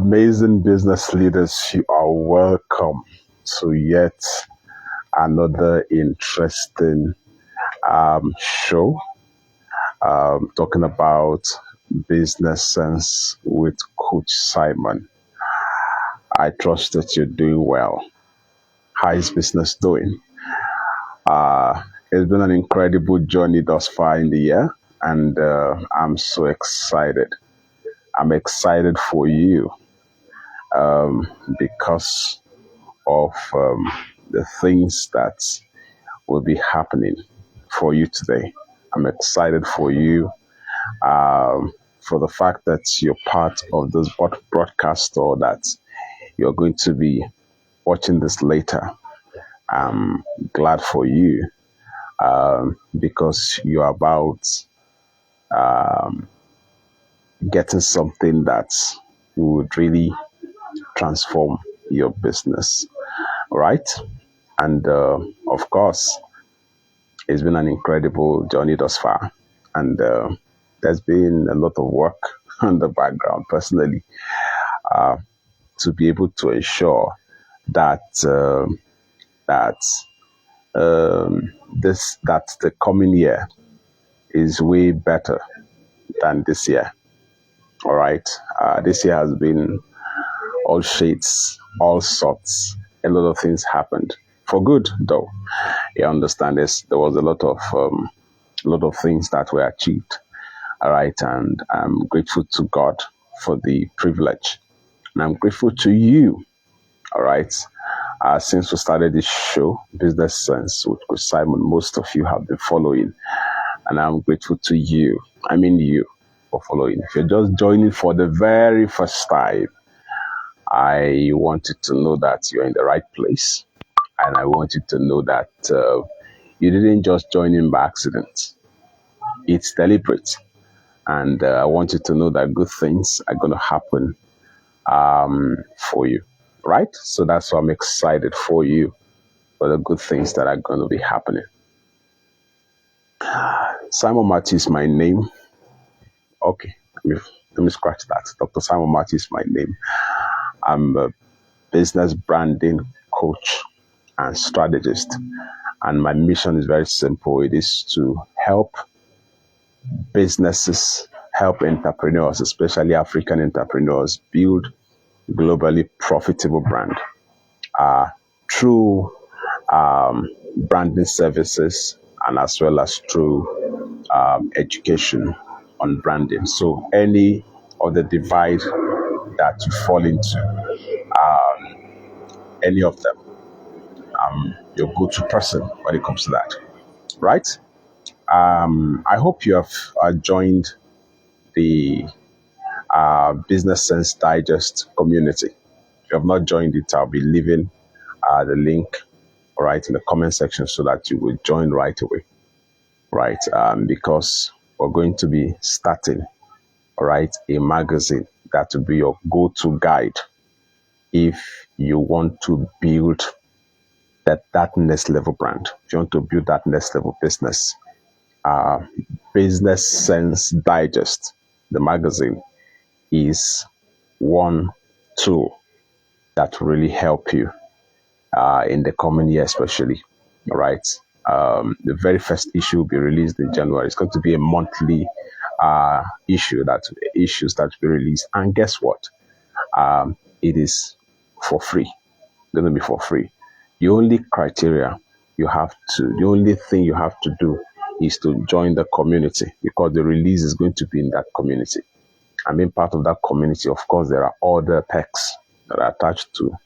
Amazing business leaders, you are welcome to yet another interesting show talking about business sense with Coach Simon. I trust that you're doing well. How is business doing? It's been an incredible journey thus far in the year, and I'm so excited. I'm excited for you because of the things that will be happening for you today. I'm excited for you for the fact that you're part of this broadcast or that you're going to be watching this later. I'm glad for you because you're about getting something that would really transform your business, right? And of course, it's been an incredible journey thus far. And there's been a lot of work on the background personally to be able to ensure that that that the coming year is way better than this year. All right. This year has been all shades, all sorts. A lot of things happened for good, though. You understand this? There was a lot of things that were achieved. All right, and I'm grateful to God for the privilege, and I'm grateful to you. All right. Since we started this show, Business Sense with Coach Simon, most of you have been following, and I'm grateful to you. I mean you for following. If you're just joining for the very first time, I want you to know that you're in the right place, and I want you to know that you didn't just join in by accident. It's deliberate, and I want you to know that good things are going to happen for you, right? So that's why I'm excited for you, for the good things that are going to be happening. Simon Matthew is my name. Okay, let me scratch that. Dr. Simon Matthew is my name. I'm a business branding coach and strategist, and my mission is very simple. It is to help businesses, help entrepreneurs, especially African entrepreneurs, build globally profitable brand through branding services and as well as through education on branding. So any of the divide that you fall into, any of them, your go-to person when it comes to that, right? I hope you have joined the Business Sense Digest community. If you have not joined it, I'll be leaving the link right in the comment section so that you will join right away, right? Because we're going to be starting, right, a magazine that will be your go-to guide if you want to build that next level brand. If you want to build that next level business, Business Sense Digest, the magazine, is one tool that will really help you in the coming year, especially. All right. The very first issue will be released in January. It's going to be a monthly issues that will be released. And guess what? It is for free. It's going to be for free. The only thing you have to do is to join the community, because the release is going to be in that community. And being part of that community, of course, there are other perks that are attached to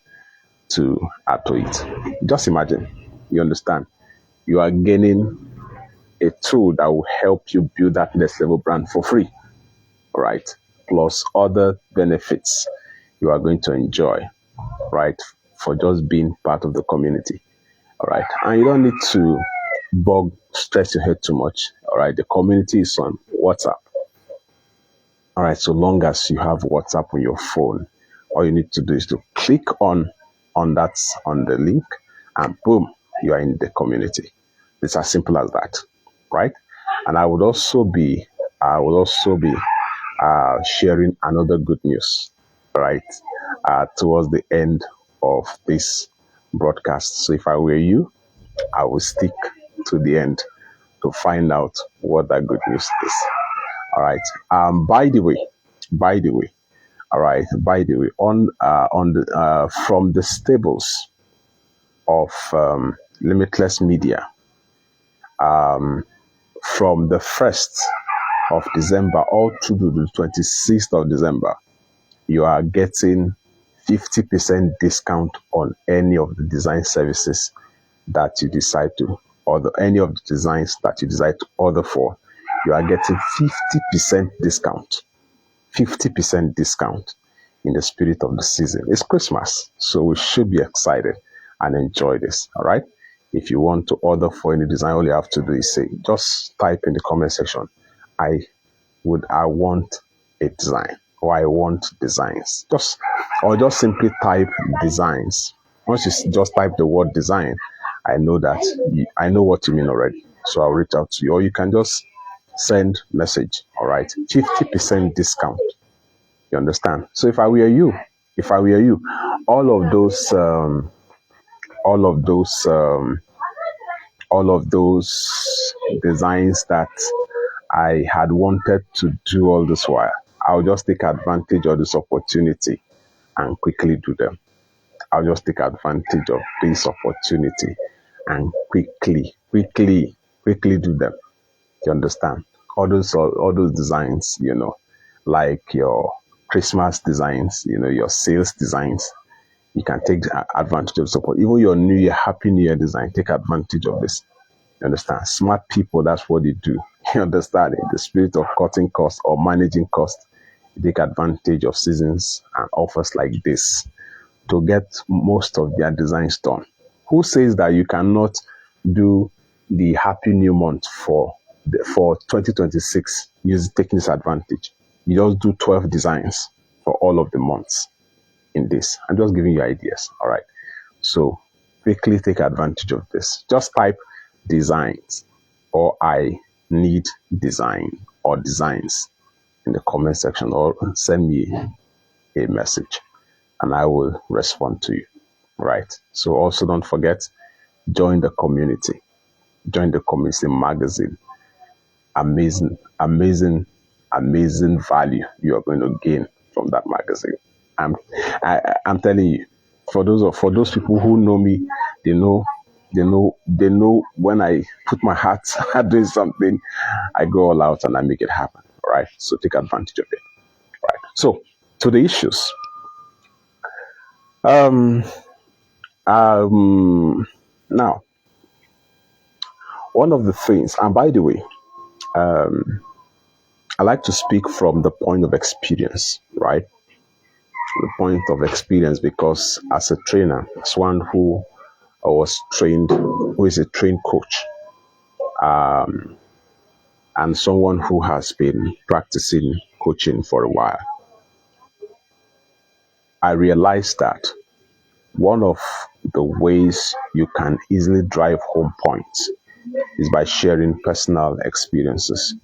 it. Just imagine, you understand, you are gaining a tool that will help you build that next level brand for free, right? Plus other benefits you are going to enjoy, right, for just being part of the community, all right? And you don't need to stress your head too much, all right? The community is on WhatsApp, all right? So long as you have WhatsApp on your phone, all you need to do is to click on the link, and boom, you are in the community. It's as simple as that, right? And I would also be sharing another good news. right, towards the end of this broadcast. So if I were you, I will stick to the end to find out what that good news is. All right. By the way, by the way, all right. By the way, on the from the stables of Limitless Media, from the 1st of December all through to the 26th of December, you are getting 50% discount on any of the design services that you decide to order, any of the designs that you decide to order for. You are getting 50% discount. 50% discount in the spirit of the season. It's Christmas, so we should be excited and enjoy this. All right. If you want to order for any design, all you have to do is say, just type in the comment section, I want a design, or I want designs. Just simply type designs. Once you just type the word design, I know what you mean already. So I'll reach out to you, or you can just send message. All right, 50% discount. You understand? So if I were you, all of those, all of those, all of those designs that I had wanted to do all this while, I'll just take advantage of this opportunity and quickly do them. I'll just take advantage of this opportunity and quickly do them. You understand? All those designs, like your Christmas designs, your sales designs. You can take advantage of support. Even your New Year, Happy New Year design, take advantage of this. You understand? Smart people, that's what they do. You understand? In the spirit of cutting costs or managing costs, they take advantage of seasons and offers like this to get most of their designs done. Who says that you cannot do the Happy New Month for 2026 taking this advantage? You just do 12 designs for all of the months in this. I'm just giving you ideas. All right. So quickly take advantage of this. Just type designs or I need design or designs in the comment section, or send me a message and I will respond to you. Right. So also don't forget, join the community. Join the community magazine. Amazing value you are going to gain from that magazine. I'm telling you, for those people who know me, they know when I put my heart at doing something, I go all out and I make it happen. All right. So take advantage of it. All right. So to the issues. Now, one of the things, and by the way, I like to speak from the point of experience, right? The point of experience, because as a trainer, as one who was trained, who is a trained coach, and someone who has been practicing coaching for a while, I realized that one of the ways you can easily drive home points is by sharing personal experiences.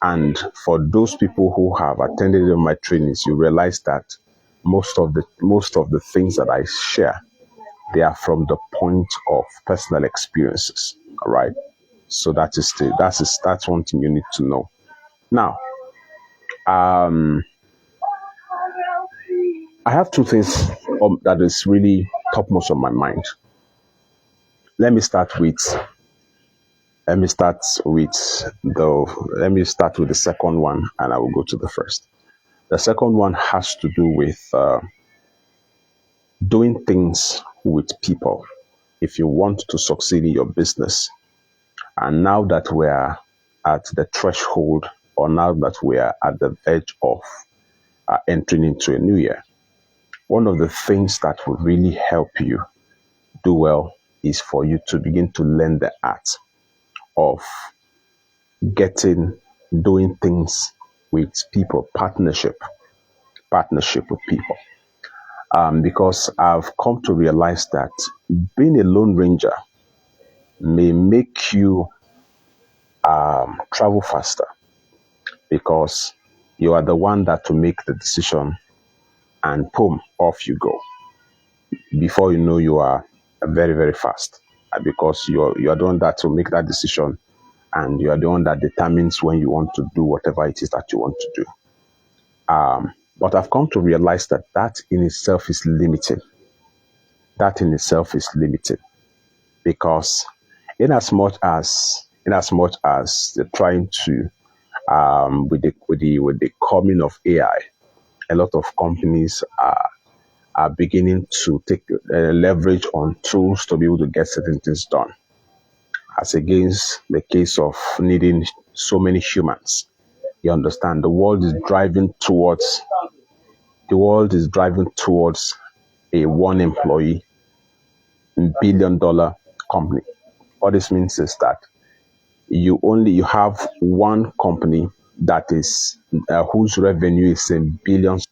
And for those people who have attended my trainings, you realize that most of the things that I share, they are from the point of personal experiences. All right. So that's one thing you need to know. Now, I have two things that is really topmost of my mind. Let me start with the second one, and I will go to the first. The second one has to do with doing things with people if you want to succeed in your business. And now that we are at the threshold, or now that we are at the verge of entering into a new year, one of the things that will really help you do well is for you to begin to learn the art of doing things with people, partnership with people. Because I've come to realize that being a lone ranger may make you travel faster, because you are the one that to make the decision and boom, off you go. Before you know, you are very, very fast, because you're the one that will make that decision, and you are the one that determines when you want to do whatever it is that you want to do. But I've come to realize that that in itself is limiting. That in itself is limiting, because in as much as they're trying to, with the coming of AI, a lot of companies are beginning to take leverage on tools to be able to get certain things done, as against the case of needing so many humans. You understand? The world is driving towards a one employee $1 billion company. What this means is that you have one company that is whose revenue is in billions.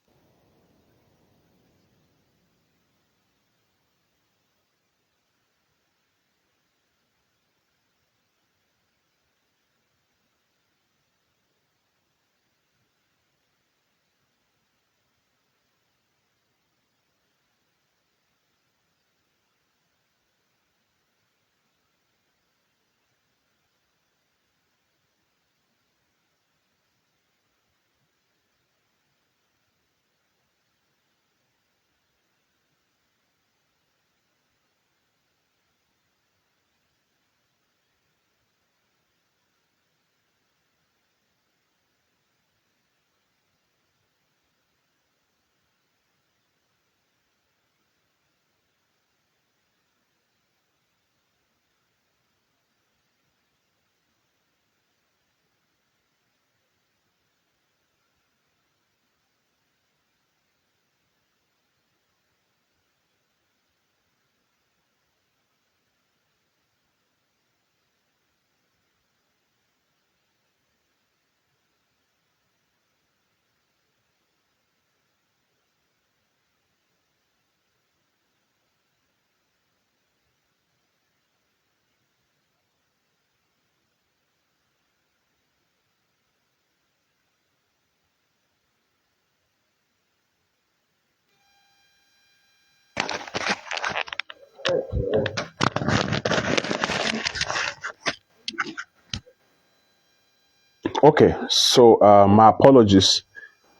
Okay, so my apologies.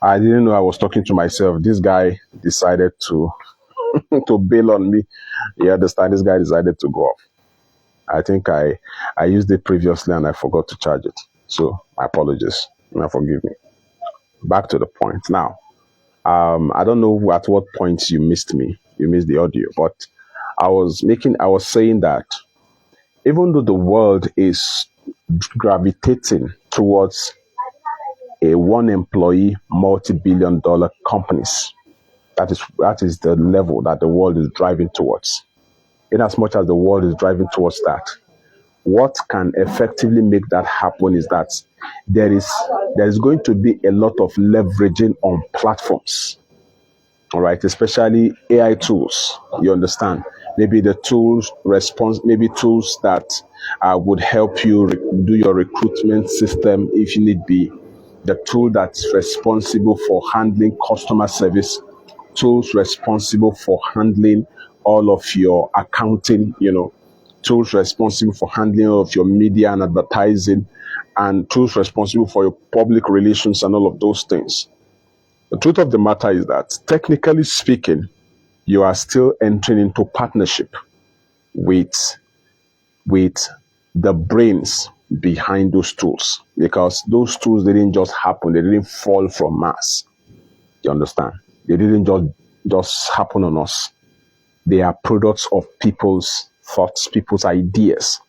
I didn't know I was talking to myself. This guy decided to to bail on me. You understand? This guy decided to go off. I think I used it previously and I forgot to charge it. So my apologies. Now forgive me. Back to the point. Now, I don't know at what point you missed me. You missed the audio, but I was saying that even though the world is gravitating towards a one employee multi-billion dollar companies, that is the level that the world is driving towards. In as much as the world is driving towards that, what can effectively make that happen is that there is going to be a lot of leveraging on platforms, all right, especially AI tools. You understand? Maybe the tools response, maybe tools that would help you do your recruitment system if you need be. The tool that's responsible for handling customer service, tools responsible for handling all of your accounting, tools responsible for handling all of your media and advertising, and tools responsible for your public relations and all of those things. The truth of the matter is that, technically speaking, you are still entering into partnership with with the brains behind those tools, because those tools didn't just happen. They didn't fall from Mars. You understand? They didn't just happen on us. They are products of people's thoughts, people's ideas.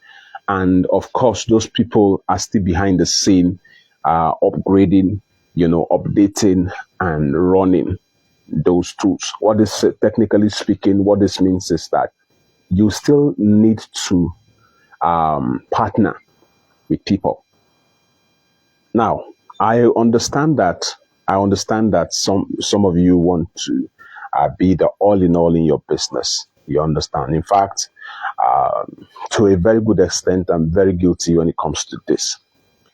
And of course, those people are still behind the scene, upgrading, updating and running those tools. Technically speaking, what this means is that you still need to partner with people. Now, I understand that some of you want to be the all in all in your business. You understand. In fact, to a very good extent, I'm very guilty when it comes to this.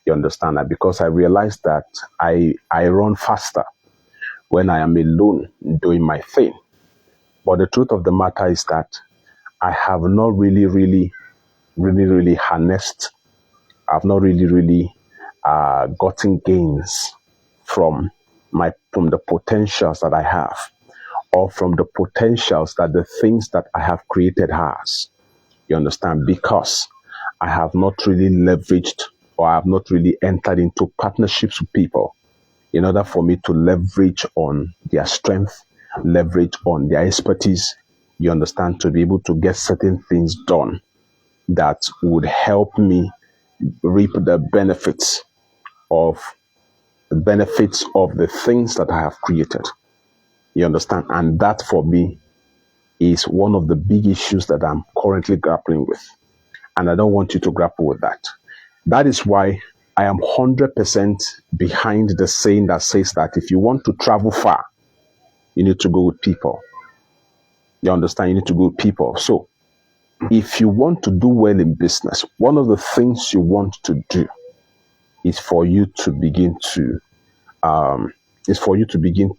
You understand that, because I realized that I run faster when I am alone doing my thing. But the truth of the matter is that I have not really harnessed, I've not really gotten gains from from the potentials that I have, or from the potentials that the things that I have created has. You understand? Because I have not really leveraged, or I have not really entered into partnerships with people in order for me to leverage on their strength, leverage on their expertise, you understand, to be able to get certain things done that would help me reap the benefits of the things that I have created. You understand? And that for me is one of the big issues that I'm currently grappling with. And I don't want you to grapple with that. That is why I am 100% behind the saying that says that if you want to travel far, you need to go with people. You understand? You need to go with people. So if you want to do well in business, one of the things you want to do is for you to begin to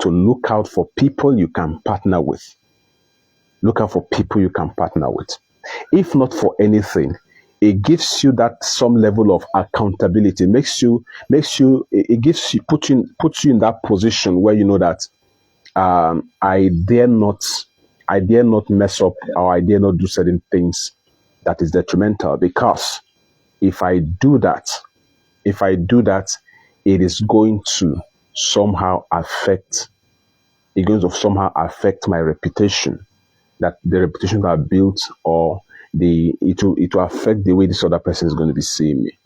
look out for people you can partner with. Look out for people you can partner with. If not for anything, it gives you that some level of accountability. Puts you in that position where you know that I dare not mess up, or I dare not do certain things that is detrimental, because if I do that, it is going to somehow affect my reputation, that the reputation that I built, or it will affect the way this other person is going to be seeing me.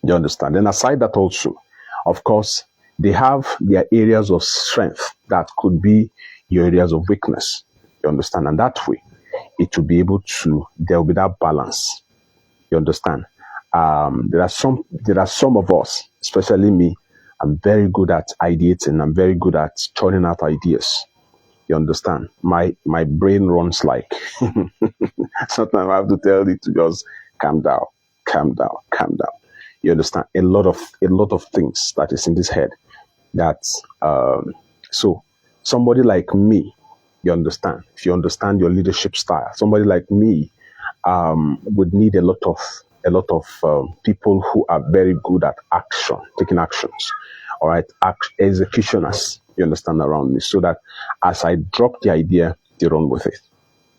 You understand? And aside that also, of course, they have their areas of strength that could be your areas of weakness. You understand? And that way, there will be that balance. You understand? There are some of us, especially me, I'm very good at ideating. I'm very good at churning out ideas. You understand? My brain runs like, sometimes I have to tell it to just calm down. You understand? A lot of things that is in this head. So somebody like me, you understand? If you understand your leadership style, somebody like me would need a lot of people who are very good at taking actions. All right, executioners. You understand, around me, so that as I drop the idea, they run with it.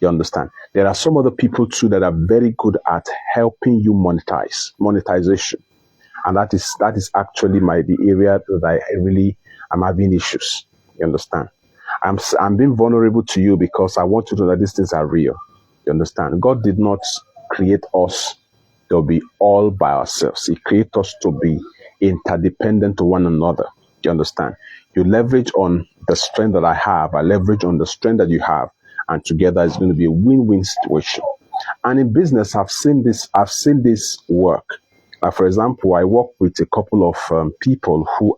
You understand? There are some other people too that are very good at helping you monetization, and that is actually the area that I really am having issues. You understand? I'm being vulnerable to you because I want you to know that these things are real. You understand? God did not create us to be all by ourselves. He created us to be interdependent to one another. You understand? You leverage on the strength that I have. I leverage on the strength that you have, and together it's going to be a win-win situation. And in business, I've seen this work. For example, I work with a couple of people who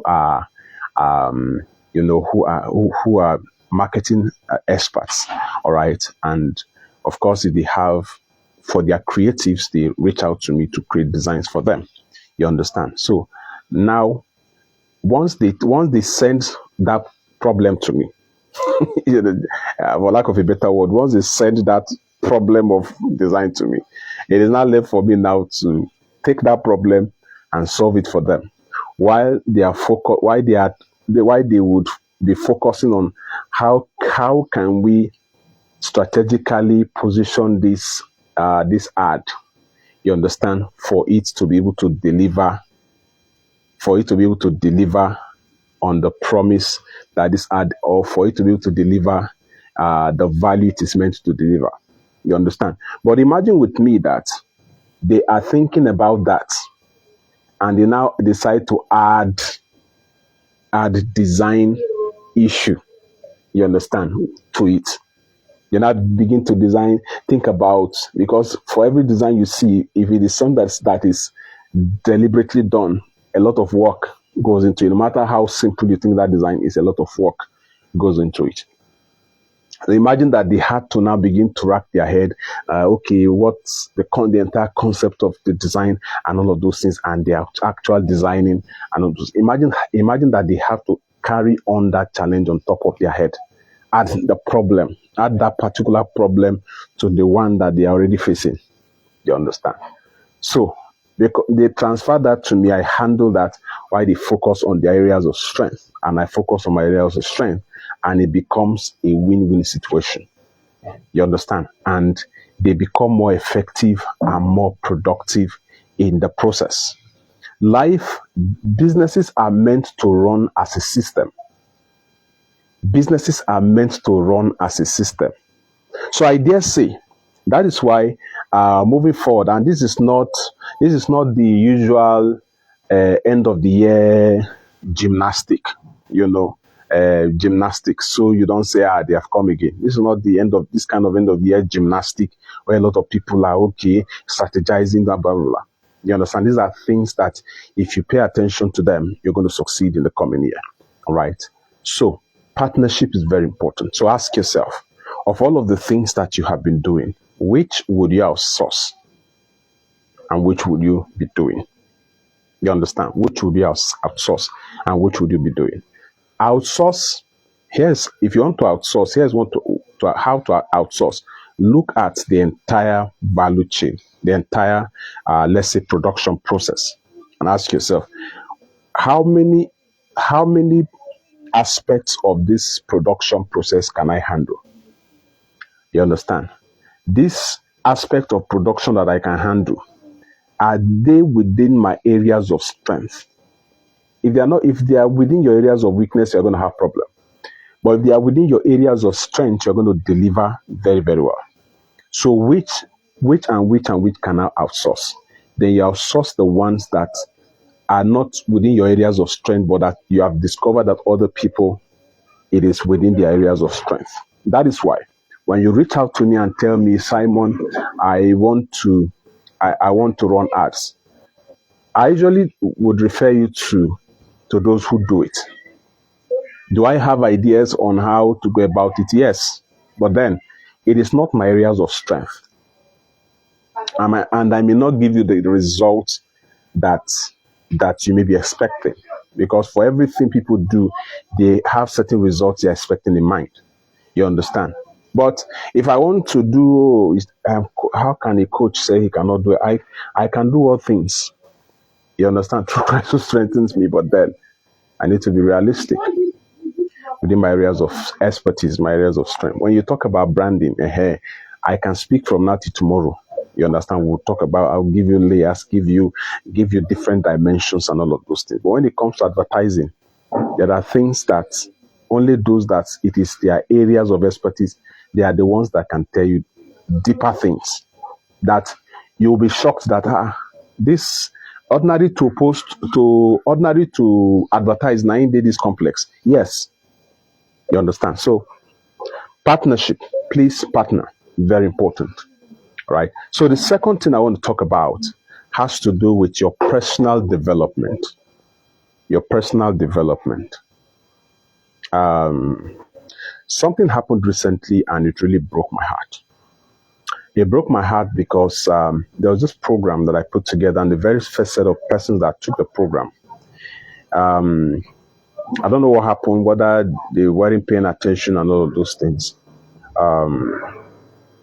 are marketing experts. All right, and of course, if they have, for their creatives, they reach out to me to create designs for them. You understand? So now, once they send that problem to me, for lack of a better word, once they send that problem of design to me, it is not left for me now to take that problem and solve it for them, while they would be focusing on how can we strategically position this ad. You understand? For it to be able to deliver on the promise that this ad, or for it to be able to deliver the value it is meant to deliver. You understand? But imagine with me that they are thinking about that, and they now decide to add design issue. You understand? To it. You now begin to think about, because for every design you see, if it is something that is deliberately done, a lot of work goes into it. No matter how simple you think that design is, a lot of work goes into it. So imagine that they had to now begin to rack their head. Okay, what's the entire concept of the design and all of those things, and their actual designing and all those. Imagine that they have to carry on that challenge on top of their head. Add that particular problem to the one that they are already facing. You understand? So they transfer that to me. I handle that while they focus on their areas of strength, and I focus on my areas of strength, and it becomes a win-win situation. You understand? And they become more effective and more productive in the process. Businesses are meant to run as a system. Businesses are meant to run as a system. So I dare say that is why moving forward, and this is not the usual end of the year gymnastic, gymnastics. So you don't say, they have come again. This is not the end of this kind of end of the year gymnastic where a lot of people are strategizing, blah, blah, blah. You understand? These are things that if you pay attention to them, you're going to succeed in the coming year. All right. So partnership is very important. So ask yourself, of all of the things that you have been doing, which would you outsource and which would you be doing? You understand? Which would you outsource and which would you be doing? Outsource. If you want to outsource, how to outsource. Look at the entire value chain, the entire, let's say, production process, and ask yourself, how many aspects of this production process can I handle? You understand? This aspect of production that I can handle, are they within my areas of strength? If they are within your areas of weakness, you're going to have problem. But if they are within your areas of strength, you're going to deliver very, very well. So which can I outsource? Then you outsource the ones that are not within your areas of strength, but that you have discovered that other people, it is within their areas of strength. That is why when you reach out to me and tell me, Simon, I want to run ads, I usually would refer you to those who do it. Do I have ideas on how to go about it? Yes. But then it is not my areas of strength. And I may not give you the results that you may be expecting. Because for everything people do, they have certain results they're expecting in mind. You understand? But if I want to do, how can a coach say he cannot do it? I can do all things. You understand? Through Christ who strengthens me, but then I need to be realistic within my areas of expertise, my areas of strength. When you talk about branding, I can speak from now to tomorrow. You understand? We'll talk about, I'll give you layers, give you different dimensions and all of those things. But when it comes to advertising, there are things that only those that it is their areas of expertise, they are the ones that can tell you deeper things that you'll be shocked that this ordinary to advertise 9 days is complex. Yes. You understand? So partnership, please partner. Very important. All right. So the second thing I want to talk about has to do with your personal development. Your personal development. Something happened recently and it really broke my heart. It broke my heart because there was this program that I put together, and the very first set of persons that took the program, I don't know what happened, whether they weren't paying attention and all of those things.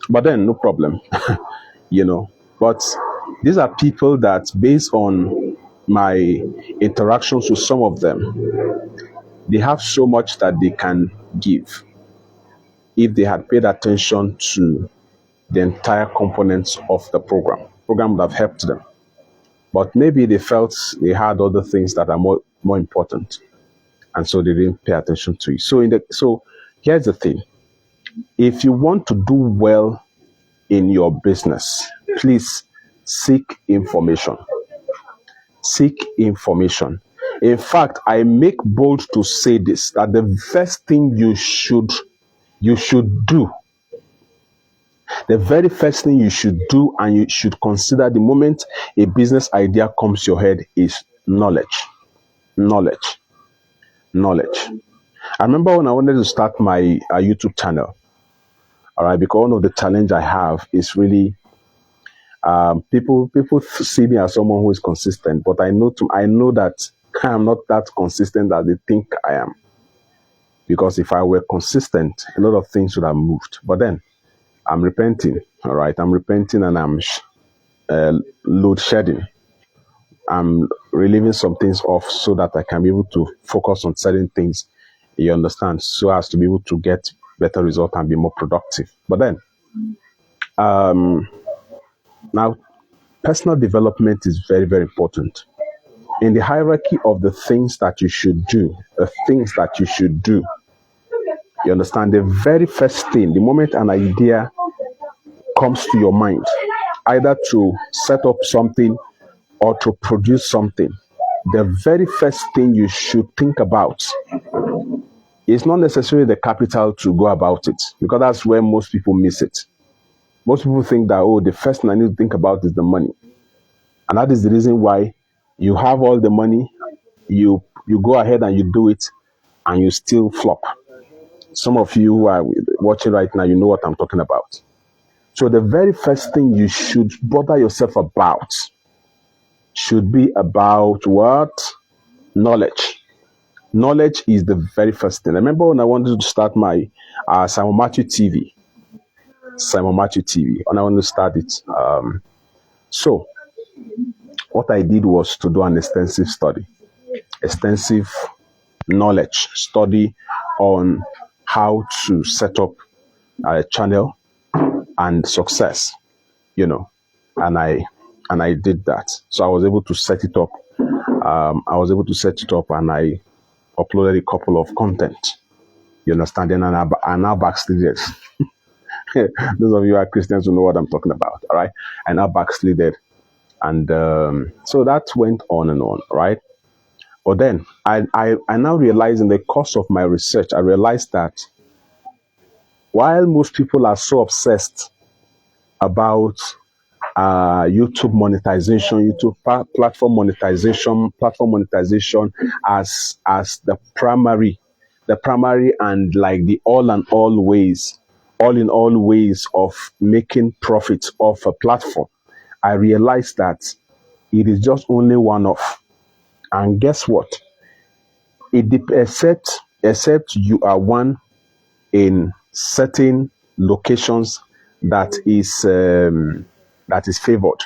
But then, no problem, But these are people that, based on my interactions with some of them, they have so much that they can give if they had paid attention to the entire components of the program. The program would have helped them. But maybe they felt they had other things that are more important, and so they didn't pay attention to it. So here's the thing. If you want to do well in your business, please seek information. Seek information. In fact, I make bold to say this, that the first thing you should do, the very first thing you should do and you should consider the moment a business idea comes to your head is knowledge. Knowledge. I remember when I wanted to start my YouTube channel, All right, because one of the challenge I have is really people see me as someone who is consistent, but I know that I am not that consistent as they think I am. Because if I were consistent, a lot of things would have moved. But then I'm repenting. All right, I'm repenting and I'm load shedding. I'm relieving some things off so that I can be able to focus on certain things. You understand? So as to be able to get better results and be more productive. But then now personal development is very, very important. In the hierarchy of the things that you should do, you understand, the very first thing, the moment an idea comes to your mind, either to set up something or to produce something, the very first thing you should think about is not necessarily the capital to go about it, because that's where most people miss it. Most people think that, oh, the first thing I need to think about is the money. And that is the reason why you have all the money, you go ahead and you do it, and you still flop. Some of you who are watching right now, you know what I'm talking about. So the very first thing you should bother yourself about should be about what? Knowledge. Knowledge is the very first thing. I remember when I wanted to start my Simon Matthew TV, and I wanted to start it. So what I did was to do an extensive knowledge study on how to set up a channel and success, and I did that. So I was able to set it up. And I uploaded a couple of content. You understand? And I now backslided. Those of you who are Christians will know what I'm talking about. All right. I now backslided. And so that went on and on, right? But then I now realize in the course of my research, I realized that while most people are so obsessed about YouTube monetization, platform monetization as the primary and like the all in all ways of making profits off a platform, I realized that it is just only one off. And guess what? Except you are one in certain locations that is favored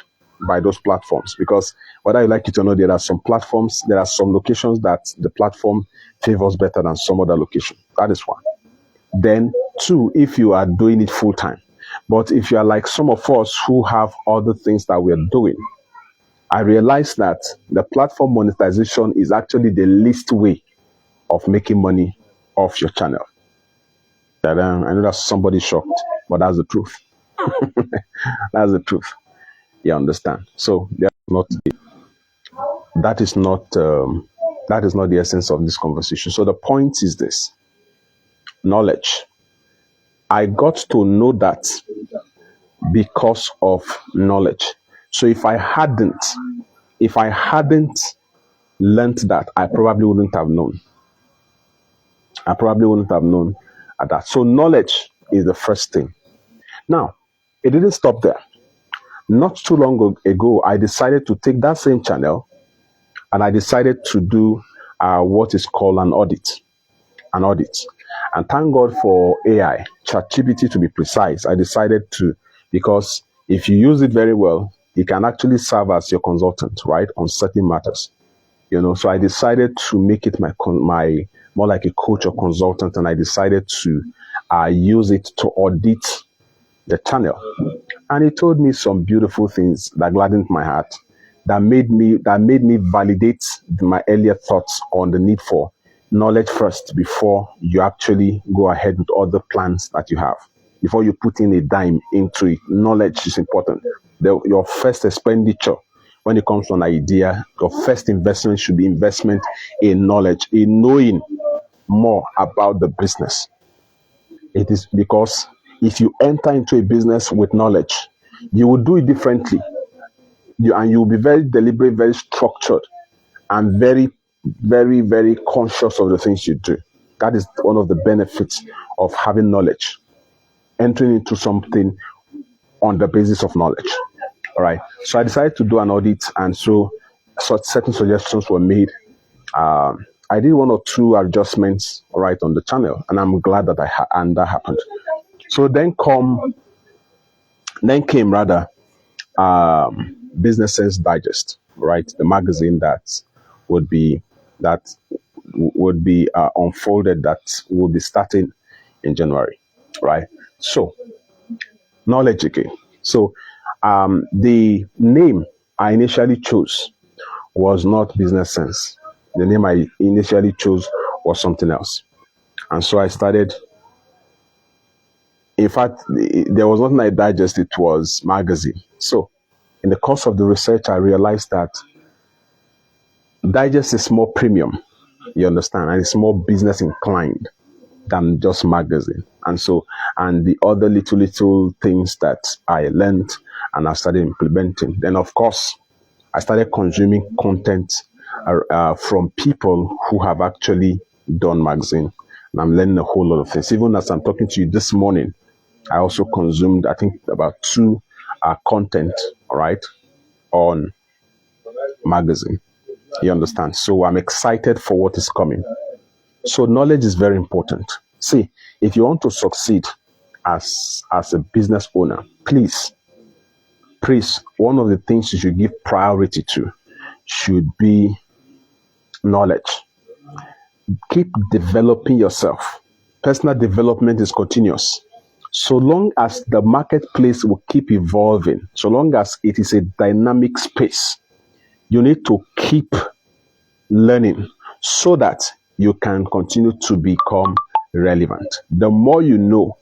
by those platforms. Because whether you like it or not, there are some locations that the platform favors better than some other location. That is one. Then two, if you are doing it full time. But if you are like some of us who have other things that we're doing, I realized that the platform monetization is actually the least way of making money off your channel. I know that's somebody shocked, but that's the truth. That's the truth. You understand? So that is not the essence of this conversation. So the point is this: knowledge. I got to know that because of knowledge. So if I hadn't learned that, I probably wouldn't have known. At that. So knowledge is the first thing. Now, it didn't stop there. Not too long ago, I decided to take that same channel and I decided to do what is called an audit. And thank God for AI, ChatGPT to be precise. I decided to, because if you use it very well, it can actually serve as your consultant, right, on certain matters. So I decided to make it my more like a coach or consultant, and I decided to use it to audit the channel. And he told me some beautiful things that gladdened my heart, that made me validate my earlier thoughts on the need for knowledge first before you actually go ahead with other plans that you have. Before you put in a dime into it, knowledge is important. Your first expenditure when it comes to an idea, your first investment should be investment in knowledge, in knowing more about the business. It is because if you enter into a business with knowledge, you will do it differently. You will be very deliberate, very structured, and very, very, very conscious of the things you do. That is one of the benefits of having knowledge. entering into something on the basis of knowledge. All right. So I decided to do an audit, and so certain suggestions were made. I did one or two adjustments, all right, on the channel, and I'm glad that and that happened. So then came rather Business Sense Digest, right, the magazine would be that would be unfolded, that will be starting in January, right? So knowledge again. So the name I initially chose was not Business Sense. The name I initially chose was something else. And so I started, in fact, there was nothing like Digest, it was magazine. So in the course of the research, I realized that Digest is more premium, you understand, and it's more business inclined than just magazine. And so, and the other little things that I learned and I started implementing. Then, of course, I started consuming content from people who have actually done magazine. And I'm learning a whole lot of things. Even as I'm talking to you this morning, I also consumed, I think, about two content, all right, on magazine. You understand? So I'm excited for what is coming. So knowledge is very important. See, if you want to succeed as a business owner, please, one of the things you should give priority to should be knowledge. Keep developing yourself. Personal development is continuous. So long as the marketplace will keep evolving, so long as it is a dynamic space, you need to keep learning so that you can continue to become relevant. The more you know,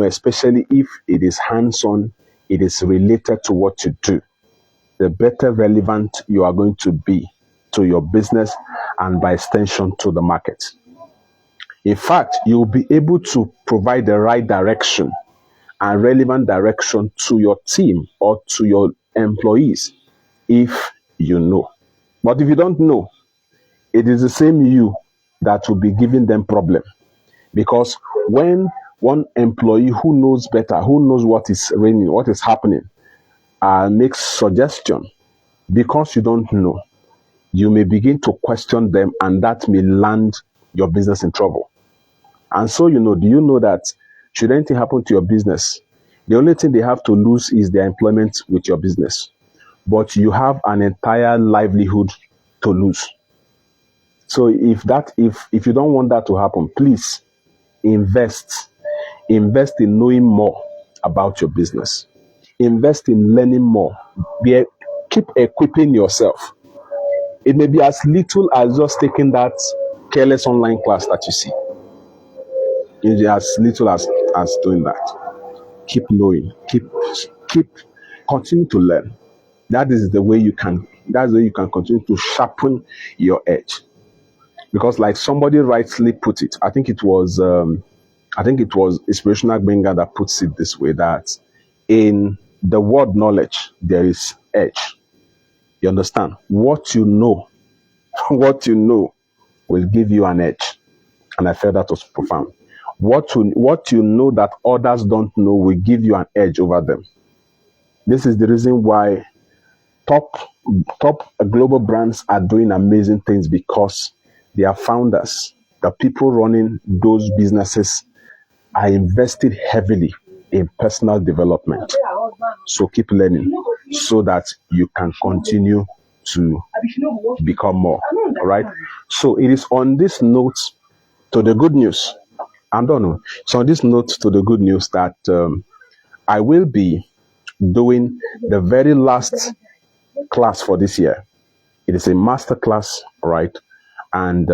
especially if it is hands-on, it is related to what you do, the better relevant you are going to be to your business and by extension to the market. In fact, you'll be able to provide the right direction and relevant direction to your team or to your employees if you know. But if you don't know, it is the same you that will be giving them problem. Because when one employee who knows better, who knows what is raining, what is happening, makes suggestion, because you don't know, you may begin to question them, and that may land your business in trouble. And so, do you know that should anything happen to your business, the only thing they have to lose is their employment with your business. But you have an entire livelihood to lose. So if you don't want that to happen, please invest in knowing more about your business. Invest in learning more. Keep equipping yourself. It may be as little as just taking that careless online class that you see. It is as little as doing that. Keep knowing. Keep continue to learn. That's the way you can continue to sharpen your edge. Because like somebody rightly put it, I think it was Inspirational Benga that puts it this way, that in the word knowledge, there is edge. You understand? What you know will give you an edge. And I felt that was profound. What you know that others don't know will give you an edge over them. This is the reason why top global brands are doing amazing things, because their founders, the people running those businesses, are invested heavily in personal development. So keep learning so that you can continue to become more. All right. So it is on this note to the good news. I don't know. So on this note to the good news that I will be doing the very last class for this year. It is a master class, right? And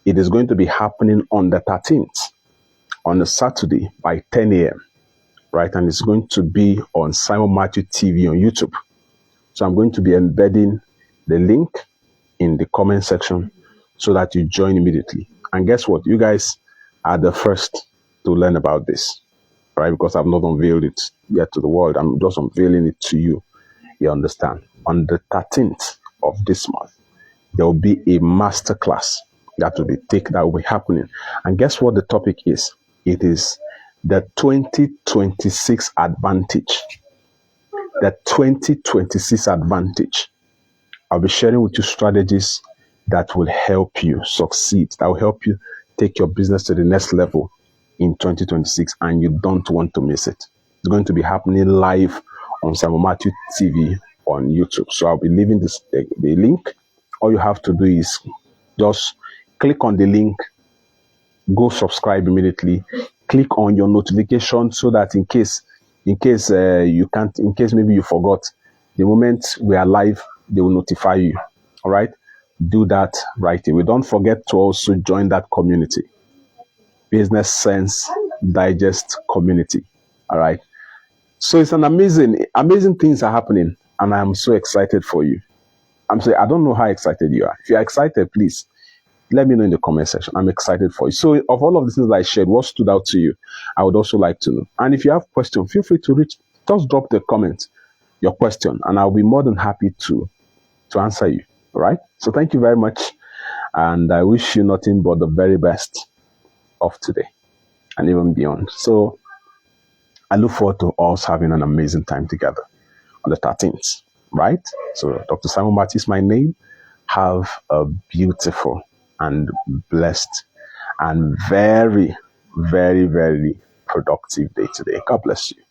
it is going to be happening on the 13th, on a Saturday by 10 a.m., right? And it's going to be on Simon Matthew TV on YouTube. So I'm going to be embedding the link in the comment section so that you join immediately. And guess what? You guys are the first to learn about this, right? Because I've not unveiled it yet to the world. I'm just unveiling it to you. You understand? On the 13th of this month, there will be a master class that will be happening. And guess what the topic is? It is the 2026 advantage. The 2026 advantage. I'll be sharing with you strategies that will help you succeed, that will help you take your business to the next level in 2026, and you don't want to miss it. It's going to be happening live on Simon Matthew TV on YouTube. So I'll be leaving the link. All you have to do is just click on the link, go subscribe immediately, click on your notification so that in case you can't, in case maybe you forgot, the moment we are live, they will notify you. All right, do that right away. Don't forget to also join that community, Business Sense Digest community. All right, so it's an amazing things are happening, and I'm so excited for you. I don't know how excited you are. If you are excited, please let me know in the comment section. I'm excited for you. So of all of the things that I shared, what stood out to you? I would also like to know. And if you have questions, feel free to just drop the comment, your question, and I'll be more than happy to answer you. All right? So thank you very much. And I wish you nothing but the very best of today and even beyond. So I look forward to us having an amazing time together on the 13th. Right? So Dr. Simon Matthew is my name. Have a beautiful and blessed and very, very, very productive day today. God bless you.